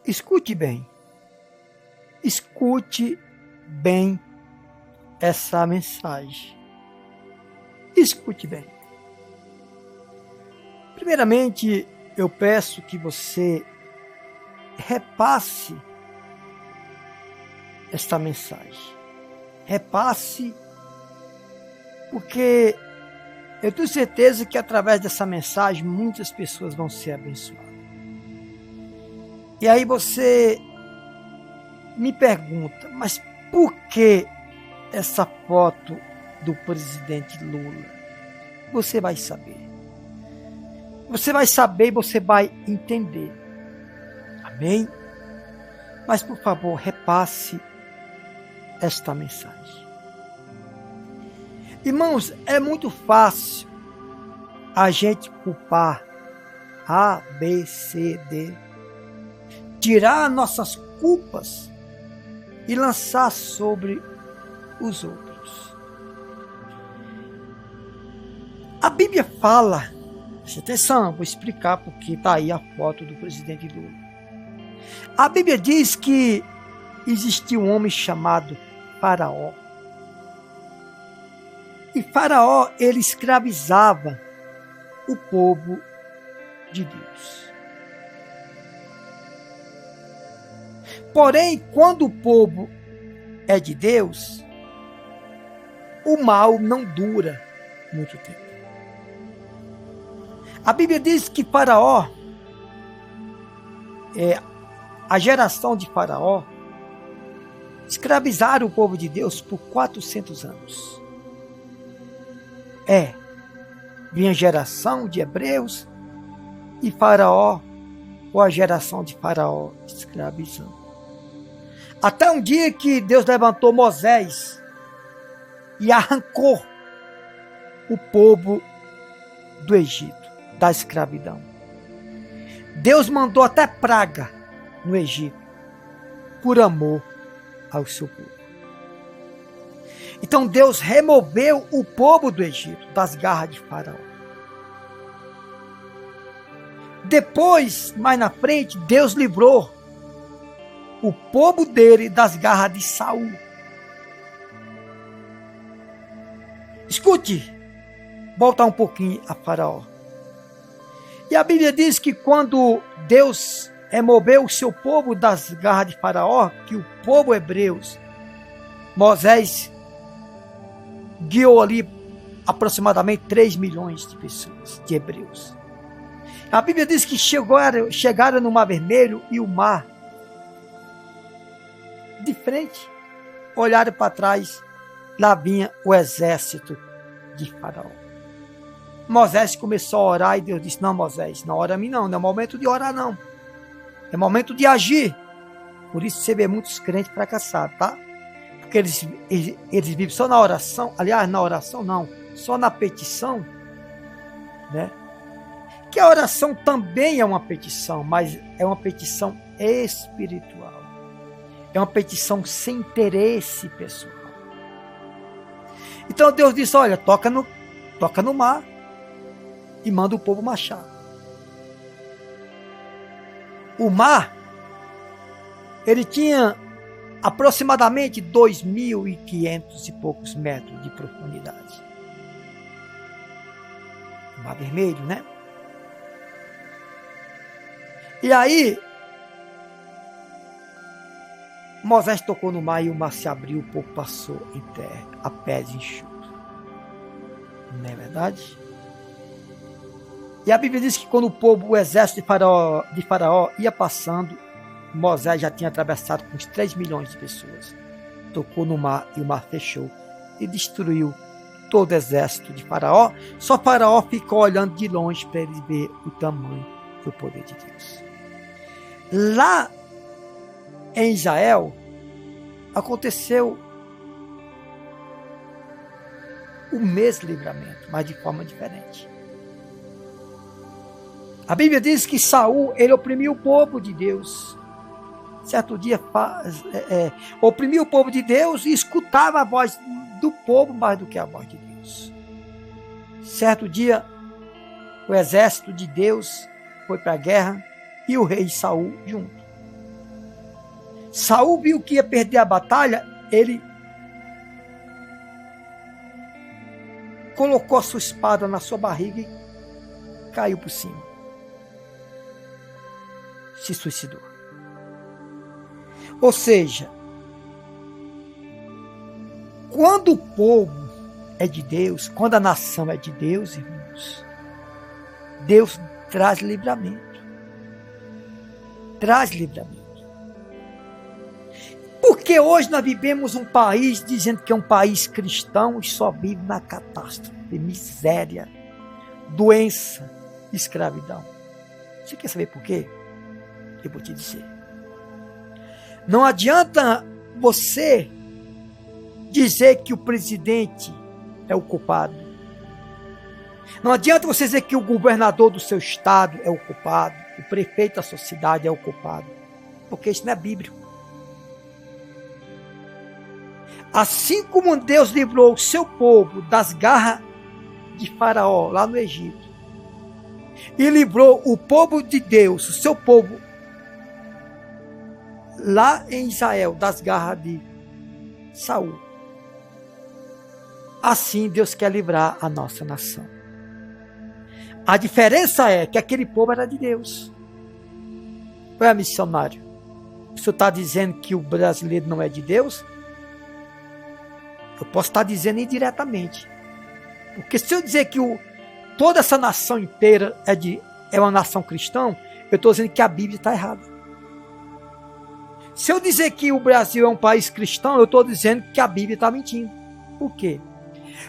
Escute bem. Escute bem essa mensagem. Escute bem. Primeiramente, eu peço que você repasse esta mensagem. Repasse, porque eu tenho certeza que através dessa mensagem muitas pessoas vão ser abençoadas. E aí você me pergunta, mas por que essa foto do presidente Lula? Você vai saber. Você vai saber e você vai entender. Amém? Mas por favor, repasse esta mensagem. Irmãos, é muito fácil a gente culpar A, B, C, D, tirar nossas culpas e lançar sobre os outros. A Bíblia fala, preste atenção, vou explicar porque está aí a foto do presidente Lula. A Bíblia diz que existia um homem chamado Faraó. E Faraó, ele escravizava o povo de Deus. Porém, quando o povo é de Deus, o mal não dura muito tempo. A Bíblia diz que Faraó, a geração de Faraó, escravizaram o povo de Deus por 400 anos. Vinha a geração de hebreus e Faraó, ou a geração de Faraó, escravizando. Até um dia que Deus levantou Moisés e arrancou o povo do Egito, da escravidão. Deus mandou até praga no Egito, por amor ao seu povo. Então Deus removeu o povo do Egito das garras de Faraó. Depois, mais na frente, Deus livrou o povo dele das garras de Saul. Escute, voltar um pouquinho a Faraó. E a Bíblia diz que quando Deus removeu o seu povo das garras de Faraó, que o povo hebreus, Moisés guiou ali aproximadamente 3 milhões de pessoas, de hebreus. A Bíblia diz que chegaram no Mar Vermelho e o mar, de frente, olharam para trás, lá vinha o exército de Faraó. Moisés começou a orar e Deus disse, não Moisés, não ora a mim não é momento de orar não, é momento de agir. Por isso você vê muitos crentes fracassados, tá? Porque eles vivem só na oração, aliás, na oração não, só na petição, né? Que a oração também é uma petição, mas é uma petição espiritual. É uma petição sem interesse pessoal. Então Deus disse, olha, toca no mar e manda o povo marchar. O mar, ele tinha aproximadamente 2.500 e poucos metros de profundidade. O Mar Vermelho, né? E aí, Moisés tocou no mar e o mar se abriu, o povo passou em terra, a pés enxutos. Não é verdade? E a Bíblia diz que quando o exército de Faraó ia passando, Moisés já tinha atravessado com uns 3 milhões de pessoas. Tocou no mar e o mar fechou e destruiu todo o exército de Faraó. Só Faraó ficou olhando de longe para ele ver o tamanho do poder de Deus. Lá em Israel, aconteceu o mesmo livramento, mas de forma diferente. A Bíblia diz que Saul, ele oprimiu o povo de Deus. Certo dia, oprimiu o povo de Deus e escutava a voz do povo mais do que a voz de Deus. Certo dia, o exército de Deus foi para a guerra e o rei Saul junto. Saul viu que ia perder a batalha, ele colocou a sua espada na sua barriga e caiu por cima. Se suicidou. Ou seja, quando o povo é de Deus, quando a nação é de Deus, irmãos, Deus traz livramento. Traz livramento. Porque hoje nós vivemos um país dizendo que é um país cristão e só vive na catástrofe, miséria, doença, escravidão. Você quer saber por quê? Eu vou te dizer. Não adianta você dizer que o presidente é o culpado. Não adianta você dizer que o governador do seu estado é o culpado, o prefeito da sua cidade é o culpado, porque isso não é bíblico. Assim como Deus livrou o seu povo das garras de Faraó lá no Egito, e livrou o povo de Deus, o seu povo lá em Israel, das garras de Saul, assim Deus quer livrar a nossa nação. A diferença é que aquele povo era de Deus. Ué, missionário, o senhor está dizendo que o brasileiro não é de Deus? Eu posso estar dizendo indiretamente. Porque se eu dizer que toda essa nação inteira é uma nação cristã, eu estou dizendo que a Bíblia está errada. Se eu dizer que o Brasil é um país cristão, eu estou dizendo que a Bíblia está mentindo. Por quê?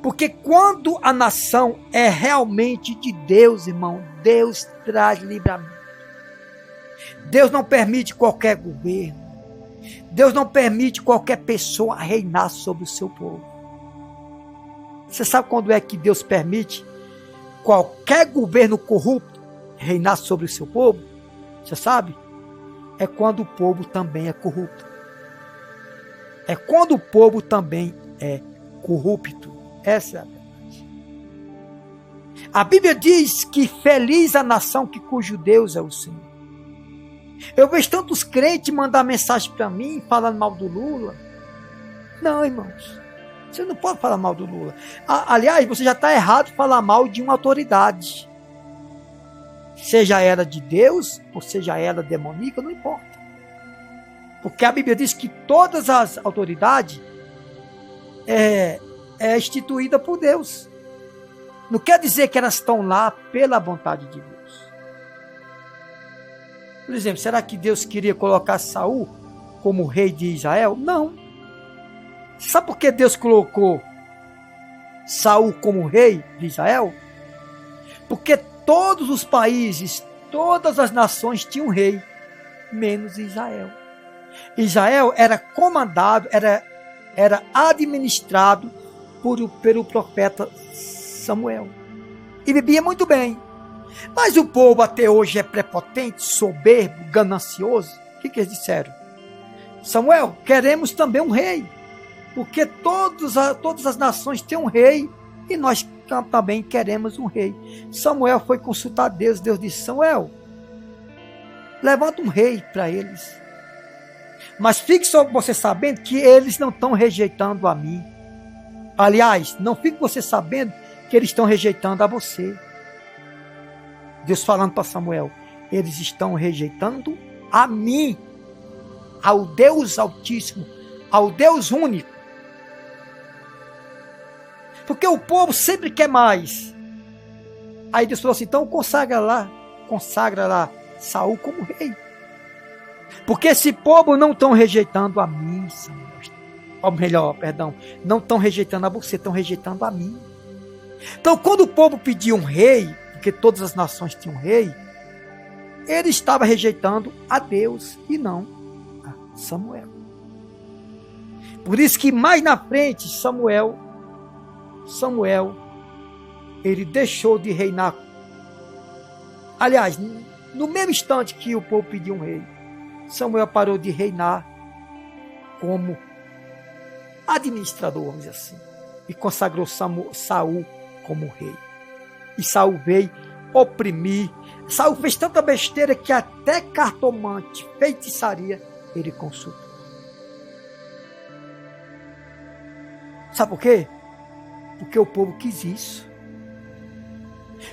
Porque quando a nação é realmente de Deus, irmão, Deus traz livramento. Deus não permite qualquer governo. Deus não permite qualquer pessoa reinar sobre o seu povo. Você sabe quando é que Deus permite qualquer governo corrupto reinar sobre o seu povo? Você sabe? É quando o povo também é corrupto. É quando o povo também é corrupto. Essa é a verdade. A Bíblia diz que feliz a nação cujo Deus é o Senhor. Eu vejo tantos crentes mandar mensagem para mim falando mal do Lula. Não, irmãos. Você não pode falar mal do Lula. Aliás, você já está errado falar mal de uma autoridade. Seja ela de Deus, ou seja ela demoníaca, não importa. Porque a Bíblia diz que todas as autoridades é instituída por Deus. Não quer dizer que elas estão lá pela vontade de Deus. Por exemplo, será que Deus queria colocar Saul como rei de Israel? Não. Sabe por que Deus colocou Saul como rei de Israel? Porque todos os países, todas as nações tinham rei, menos Israel. Israel era comandado, era administrado pelo profeta Samuel. E vivia muito bem. Mas o povo até hoje é prepotente, soberbo, ganancioso. O que eles disseram? Samuel, queremos também um rei. Porque todas as nações têm um rei e nós também queremos um rei. Samuel foi consultar Deus. Deus disse, Samuel, levanta um rei para eles. Mas fique só você sabendo que eles não estão rejeitando a mim. Aliás, não fique você sabendo que eles estão rejeitando a você. Deus falando para Samuel, eles estão rejeitando a mim, ao Deus Altíssimo, ao Deus único. Porque o povo sempre quer mais. Aí Deus falou assim, então consagra lá Saul como rei. Porque esse povo não estão rejeitando a mim, Samuel. Ou melhor, perdão, não estão rejeitando a você, estão rejeitando a mim. Então quando o povo pediu um rei, porque todas as nações tinham um rei, ele estava rejeitando a Deus e não a Samuel. Por isso que mais na frente, Samuel, ele deixou de reinar. Aliás, no mesmo instante que o povo pediu um rei, Samuel parou de reinar como administrador, vamos dizer assim, e consagrou Saul como rei. E Saul veio oprimir. Saul fez tanta besteira que até cartomante, feitiçaria, ele consultou. Sabe por quê? Porque o povo quis isso.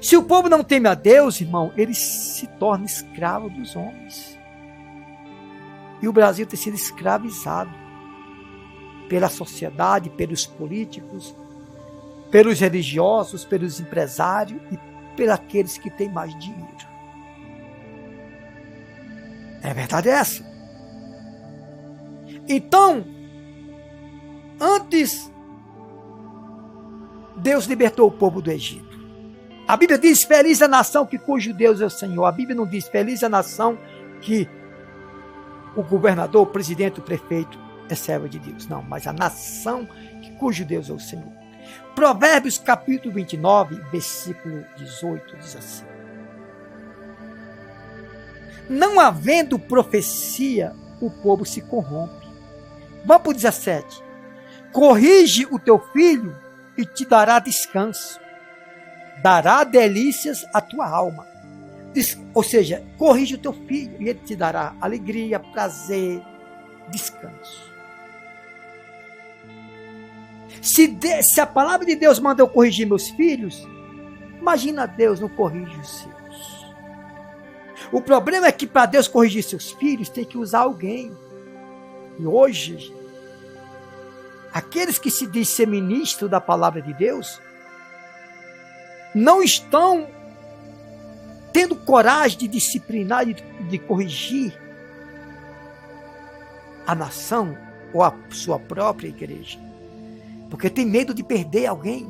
Se o povo não teme a Deus, irmão, ele se torna escravo dos homens. E o Brasil tem sido escravizado pela sociedade, pelos políticos, pelos religiosos, pelos empresários e pelos aqueles que têm mais dinheiro. É verdade essa. Então, antes, Deus libertou o povo do Egito. A Bíblia diz, feliz a nação que cujo Deus é o Senhor. A Bíblia não diz, feliz a nação que o governador, o presidente, o prefeito é servo de Deus. Não, mas a nação que cujo Deus é o Senhor. Provérbios capítulo 29, versículo 18, diz assim. Não havendo profecia, o povo se corrompe. Vamos para o 17. Corrige o teu filho e te dará descanso. Dará delícias à tua alma. Ou seja, corrige o teu filho e ele te dará alegria, prazer, descanso. Se a palavra de Deus manda eu corrigir meus filhos, imagina Deus não corrige os seus. O problema é que para Deus corrigir seus filhos, tem que usar alguém. E hoje, aqueles que se dizem ser ministro da palavra de Deus, não estão tendo coragem de disciplinar, de corrigir a nação ou a sua própria igreja. Porque tem medo de perder alguém.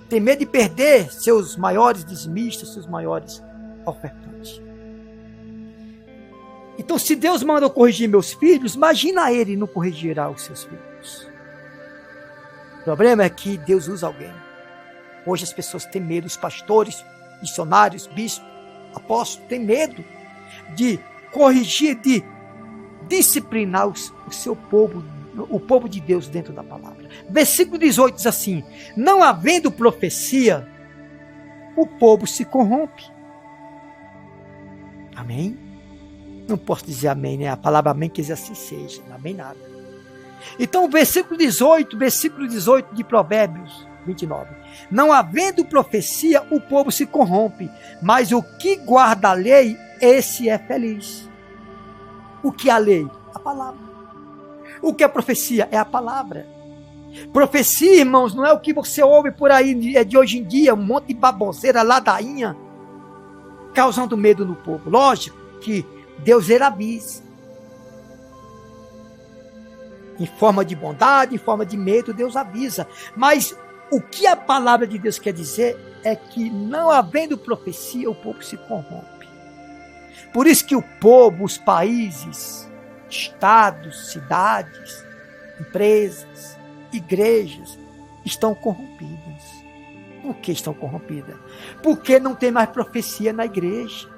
Tem medo de perder seus maiores dizimistas, seus maiores ofertantes. Então, se Deus manda eu corrigir meus filhos, imagina ele não corrigirá os seus filhos. O problema é que Deus usa alguém. Hoje as pessoas têm medo, os pastores, missionários, bispos, apóstolos, têm medo de corrigir, de disciplinar o seu povo, o povo de Deus dentro da palavra. Versículo 18 diz assim, não havendo profecia, o povo se corrompe. Amém? Não posso dizer amém, né? A palavra amém quer dizer assim seja, não amém nada. Então, versículo 18 de Provérbios 29. Não havendo profecia, o povo se corrompe, mas o que guarda a lei, esse é feliz. O que é a lei? A palavra. O que é profecia? É a palavra. Profecia, irmãos, não é o que você ouve por aí, é de hoje em dia, um monte de baboseira, ladainha, causando medo no povo. Lógico que Deus ele avisa. Em forma de bondade, em forma de medo, Deus avisa. Mas o que a palavra de Deus quer dizer é que não havendo profecia, o povo se corrompe. Por isso que o povo, os países, estados, cidades, empresas, igrejas estão corrompidas. Por que estão corrompidas? Porque não tem mais profecia na igreja.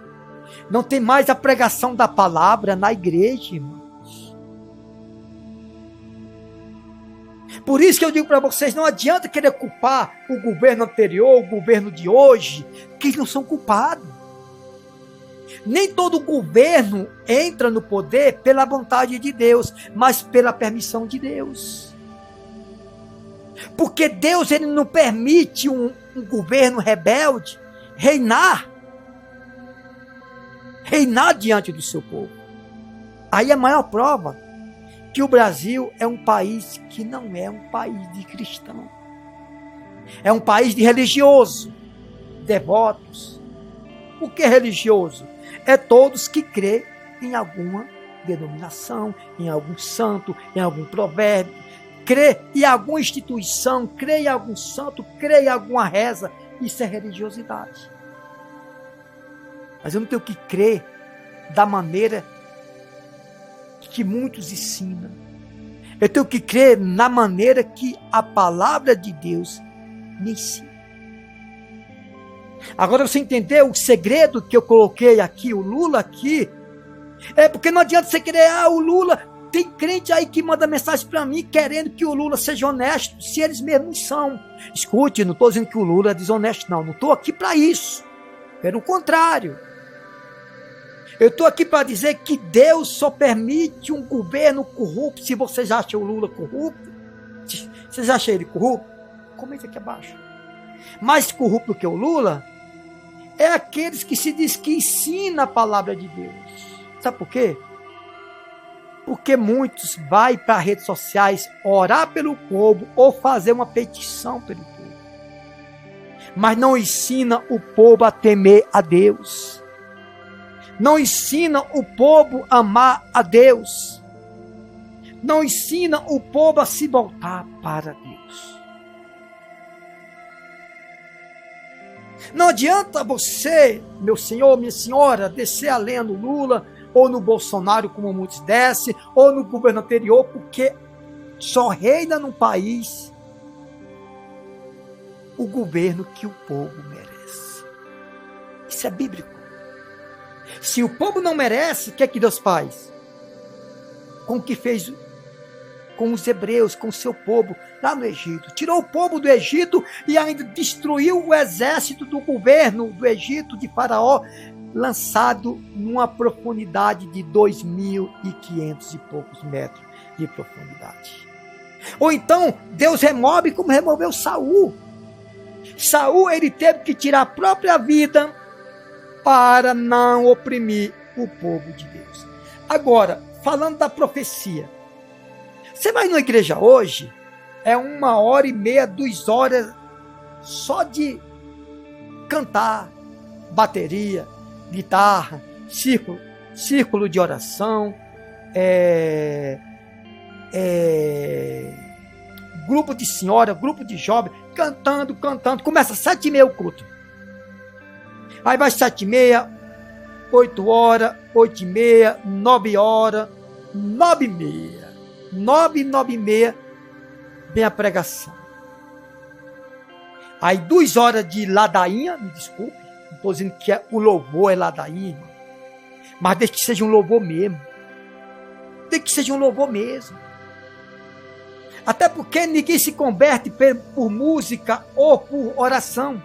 Não tem mais a pregação da palavra na igreja, irmãos. Por isso que eu digo para vocês, não adianta querer culpar o governo anterior, o governo de hoje, que eles não são culpados. Nem todo governo entra no poder pela vontade de Deus, mas pela permissão de Deus. Porque Deus ele não permite um governo rebelde reinar diante do seu povo. Aí a maior prova que o Brasil é um país que não é um país de cristão. É um país de religioso, devotos. O que é religioso? É todos que crê em alguma denominação, em algum santo, em algum provérbio, crê em alguma instituição, crê em algum santo, crê em alguma reza. Isso é religiosidade. Mas eu não tenho que crer da maneira que muitos ensinam. Eu tenho que crer na maneira que a palavra de Deus me ensina. Agora você entendeu o segredo que eu coloquei aqui, o Lula aqui? É porque não adianta você querer, o Lula, tem crente aí que manda mensagem para mim querendo que o Lula seja honesto, se eles mesmos são. Escute, não estou dizendo que o Lula é desonesto, não estou aqui para isso. Pelo contrário. Eu estou aqui para dizer que Deus só permite um governo corrupto, se vocês acham o Lula corrupto, Vocês acham ele corrupto? Comenta aqui abaixo. Mais corrupto do que o Lula é aqueles que se diz que ensina a palavra de Deus. Sabe por quê? Porque muitos vai para redes sociais orar pelo povo ou fazer uma petição pelo povo. Mas não ensina o povo a temer a Deus. Não ensina o povo a amar a Deus. Não ensina o povo a se voltar para Deus. Não adianta você, meu senhor, minha senhora, descer a lenha no Lula, ou no Bolsonaro, como muitos descem, ou no governo anterior, porque só reina no país o governo que o povo merece. Isso é bíblico. Se o povo não merece, o que é que Deus faz? Com o que fez com os hebreus, com o seu povo lá no Egito. Tirou o povo do Egito e ainda destruiu o exército do governo do Egito, de Faraó, lançado numa profundidade de 2.500 e poucos metros de profundidade. Ou então, Deus remove como removeu Saul. Saul, ele teve que tirar a própria vida para não oprimir o povo de Deus. Agora, falando da profecia, você vai na igreja hoje, é 1h30, 2 horas só de cantar, bateria, guitarra, círculo de oração, grupo de senhora, grupo de jovem, cantando, começa às 7h30 o culto. Aí vai 7h30, 8 horas, 8h30, 9 horas, 9h30. 9h30 vem a pregação. Aí 2 horas de ladainha, me desculpe, não estou dizendo que o louvor é ladainha, irmão, mas desde que seja um louvor mesmo. Tem que seja um louvor mesmo. Até porque ninguém se converte por música ou por oração.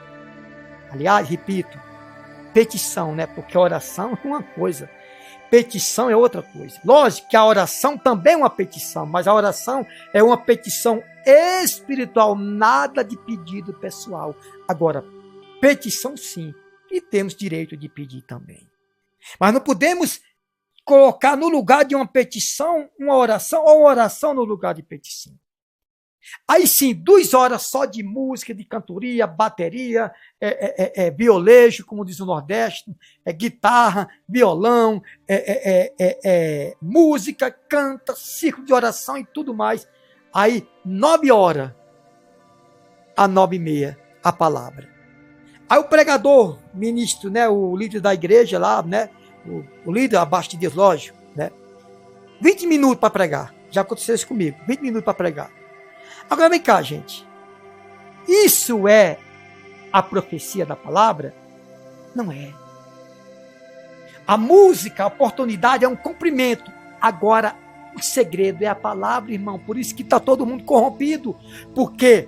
Aliás, repito, petição, né? Porque oração é uma coisa, petição é outra coisa. Lógico que a oração também é uma petição, mas a oração é uma petição espiritual, nada de pedido pessoal. Agora, petição sim, e temos direito de pedir também. Mas não podemos colocar no lugar de uma petição, uma oração, ou uma oração no lugar de petição. Aí sim, 2 horas só de música, de cantoria, bateria, violejo, como diz o Nordeste, guitarra, violão, música, canta, círculo de oração e tudo mais. Aí, 9 horas a 9h30, a palavra. Aí o pregador, ministro, né, o líder da igreja lá, né, o líder abaixo de Deus, lógico, né, 20 minutos para pregar. Já aconteceu isso comigo, 20 minutos para pregar. Agora vem cá, gente. Isso é a profecia da palavra? Não é. A música, a oportunidade é um cumprimento. Agora, o segredo é a palavra, irmão. Por isso que está todo mundo corrompido. Porque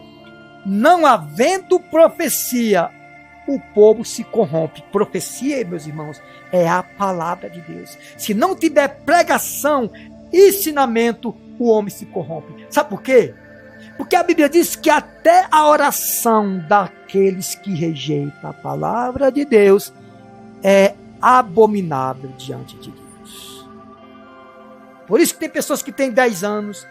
não havendo profecia, o povo se corrompe. Profecia, meus irmãos, é a palavra de Deus. Se não tiver pregação, ensinamento, o homem se corrompe. Sabe por quê? Porque a Bíblia diz que até a oração daqueles que rejeitam a palavra de Deus é abominável diante de Deus. Por isso que tem pessoas que têm 10 anos,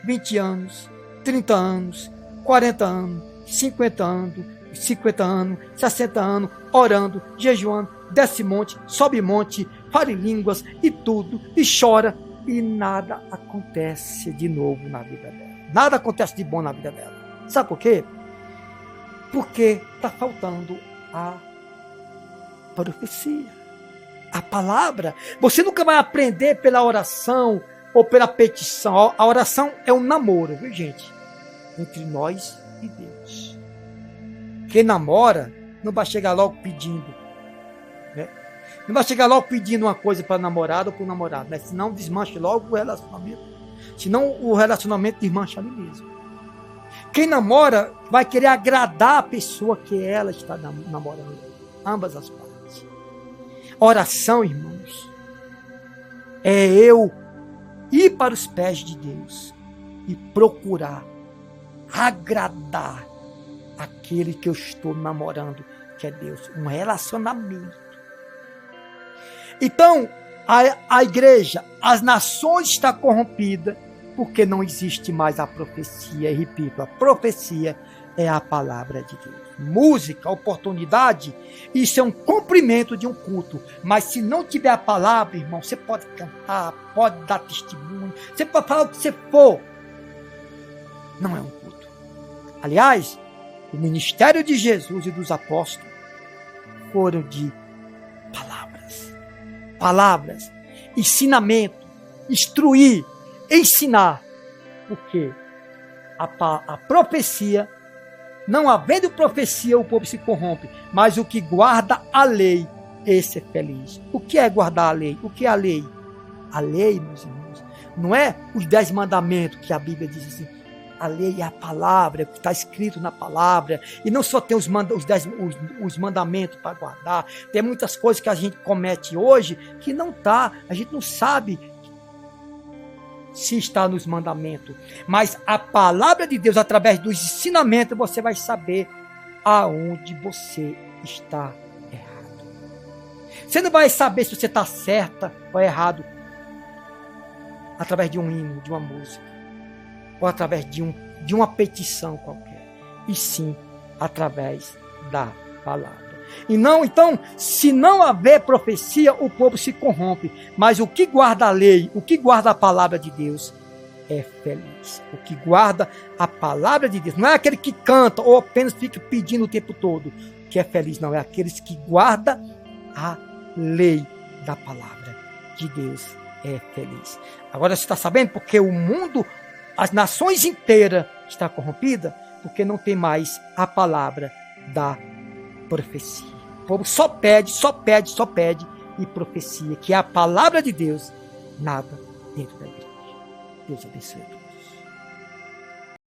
20 anos, 30 anos, 40 anos, 50 anos, 60 anos, orando, jejuando, desce monte, sobe monte, fala em línguas e tudo, e chora, e nada acontece de novo na vida dela. Nada acontece de bom na vida dela. Sabe por quê? Porque está faltando a profecia. A palavra. Você nunca vai aprender pela oração ou pela petição. A oração é um namoro, viu, gente? Entre nós e Deus. Quem namora não vai chegar logo pedindo. Né? Não vai chegar logo pedindo uma coisa para a namorada ou para o namorado. Né? Senão desmancha logo o relacionamento. Senão o relacionamento desmancha ali mesmo. Quem namora vai querer agradar a pessoa que ela está namorando. Ambas as partes. Oração, irmãos, é eu ir para os pés de Deus e procurar agradar aquele que eu estou namorando, que é Deus. Um relacionamento. Então, a igreja, as nações estão corrompidas porque não existe mais a profecia. E repito, a profecia é a palavra de Deus. Música, oportunidade, isso é um cumprimento de um culto. Mas se não tiver a palavra, irmão, você pode cantar, pode dar testemunho, você pode falar o que você for. Não é um culto. Aliás, o ministério de Jesus e dos apóstolos foram de palavras, ensinamento, instruir, ensinar. Porque a profecia, não havendo profecia, o povo se corrompe. Mas o que guarda a lei, esse é feliz. O que é guardar a lei? O que é a lei? A lei, meus irmãos, não é os 10 mandamentos que a Bíblia diz assim. A lei é a palavra, é o que está escrito na palavra. E não só tem os mandamentos para guardar. Tem muitas coisas que a gente comete hoje que não está. A gente não sabe se está nos mandamentos. Mas a palavra de Deus, através dos ensinamentos, você vai saber aonde você está errado. Você não vai saber se você está certa ou errado através de um hino, de uma música, ou através de uma petição qualquer, e sim através da palavra. E não, então, se não haver profecia, o povo se corrompe. Mas o que guarda a lei, o que guarda a palavra de Deus, é feliz. O que guarda a palavra de Deus, não é aquele que canta ou apenas fica pedindo o tempo todo que é feliz, não, é aqueles que guardam a lei da palavra de Deus, é feliz. Agora você está sabendo porque o mundo, as nações inteiras estão corrompidas, porque não tem mais a palavra da profecia. O povo só pede, e profecia, que é a palavra de Deus, nada dentro da igreja. Deus abençoe.